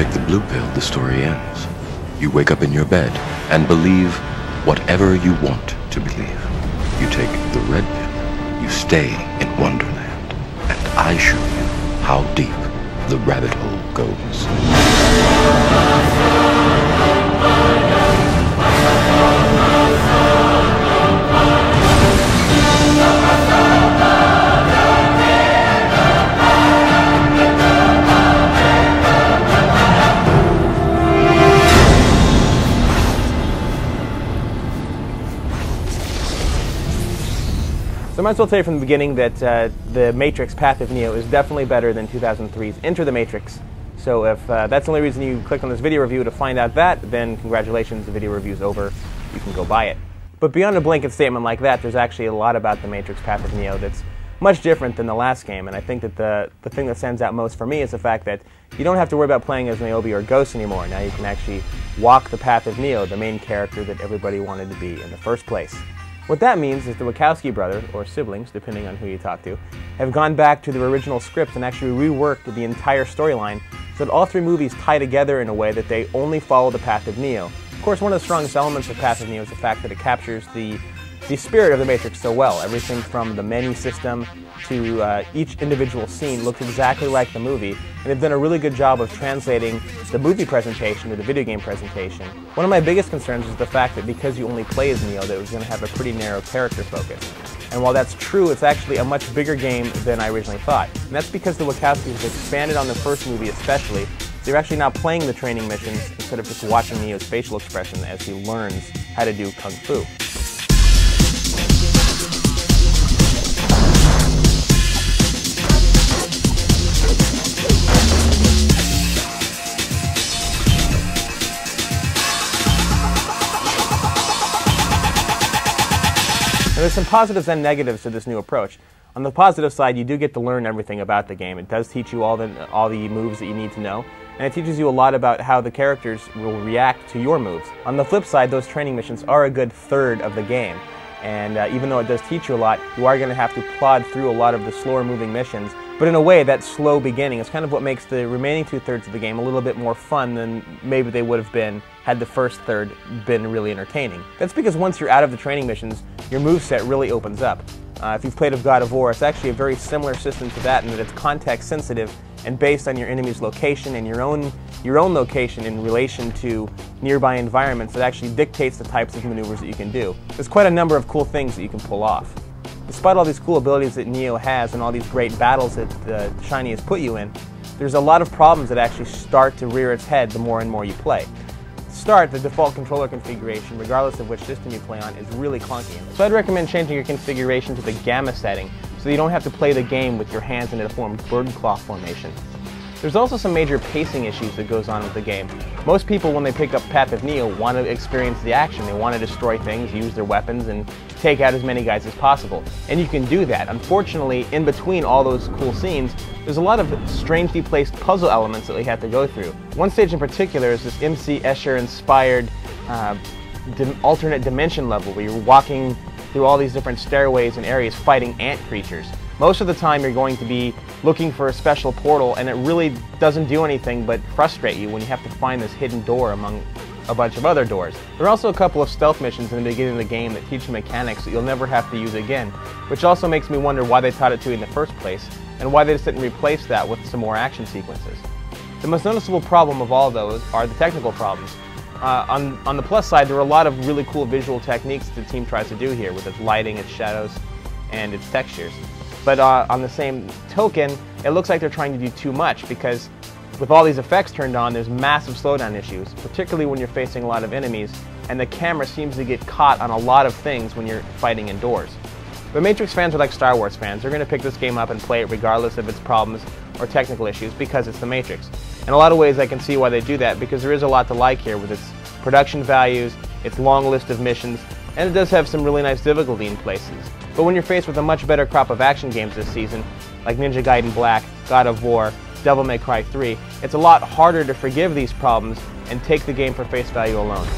take the blue pill, the story ends. You wake up in your bed and believe whatever you want to believe. You take the red pill, you stay in Wonderland, and I show you how deep the rabbit hole goes. So I might as well tell you from the beginning that The Matrix Path of Neo is definitely better than 2003's Enter the Matrix. So if that's the only reason you clicked on this video review to find out that, then congratulations, the video review's over. You can go buy it. But beyond a blanket statement like that, there's actually a lot about The Matrix Path of Neo that's much different than the last game, and I think that the thing that stands out most for me is the fact that you don't have to worry about playing as Niobe or Ghost anymore. Now you can actually walk the path of Neo, the main character that everybody wanted to be in the first place. What that means is the Wachowski brothers, or siblings, depending on who you talk to, have gone back to their original script and actually reworked the entire storyline so that all three movies tie together in a way that they only follow the path of Neo. Of course, one of the strongest elements of Path of Neo is the fact that it captures the spirit of the Matrix so well. Everything from the menu system to each individual scene looks exactly like the movie, and they've done a really good job of translating the movie presentation to the video game presentation. One of my biggest concerns is the fact that because you only play as Neo, that it was going to have a pretty narrow character focus. And while that's true, it's actually a much bigger game than I originally thought. And that's because the Wachowskis have expanded on the first movie especially. They're actually now playing the training missions instead of just watching Neo's facial expression as he learns how to do Kung Fu. There's some positives and negatives to this new approach. On the positive side, you do get to learn everything about the game. It does teach you all the moves that you need to know, and it teaches you a lot about how the characters will react to your moves. On the flip side, those training missions are a good third of the game, and even though it does teach you a lot, you are going to have to plod through a lot of the slower moving missions. But in a way, that slow beginning is kind of what makes the remaining two-thirds of the game a little bit more fun than maybe they would have been had the first third been really entertaining. That's because once you're out of the training missions, your moveset really opens up. If you've played of God of War, it's actually a very similar system to that in that it's context sensitive and based on your enemy's location and your own location in relation to nearby environments that actually dictates the types of maneuvers that you can do. There's quite a number of cool things that you can pull off. Despite all these cool abilities that Neo has and all these great battles that Shiny has put you in, there's a lot of problems that actually start to rear its head the more and more you play. To start, the default controller configuration, regardless of which system you play on, is really clunky. So I'd recommend changing your configuration to the gamma setting so you don't have to play the game with your hands in a deformed bird claw formation. There's also some major pacing issues that goes on with the game. Most people, when they pick up Path of Neo, want to experience the action. They want to destroy things, use their weapons, and take out as many guys as possible. And you can do that. Unfortunately, in between all those cool scenes, there's a lot of strangely placed puzzle elements that we have to go through. One stage in particular is this MC Escher-inspired alternate dimension level where you're walking through all these different stairways and areas fighting ant creatures. Most of the time you're going to be looking for a special portal, and it really doesn't do anything but frustrate you when you have to find this hidden door among a bunch of other doors. There are also a couple of stealth missions in the beginning of the game that teach you mechanics that you'll never have to use again, which also makes me wonder why they taught it to you in the first place, and why they just didn't replace that with some more action sequences. The most noticeable problem of all those are the technical problems. On the plus side, there are a lot of really cool visual techniques the team tries to do here with its lighting, its shadows, and its textures. But on the same token, it looks like they're trying to do too much because with all these effects turned on, there's massive slowdown issues, particularly when you're facing a lot of enemies, and the camera seems to get caught on a lot of things when you're fighting indoors. But Matrix fans are like Star Wars fans. They're going to pick this game up and play it regardless of its problems or technical issues because it's The Matrix. In a lot of ways I can see why they do that, because there is a lot to like here with its production values, its long list of missions, and it does have some really nice difficulty in places. But when you're faced with a much better crop of action games this season, like Ninja Gaiden Black, God of War, Devil May Cry 3, it's a lot harder to forgive these problems and take the game for face value alone.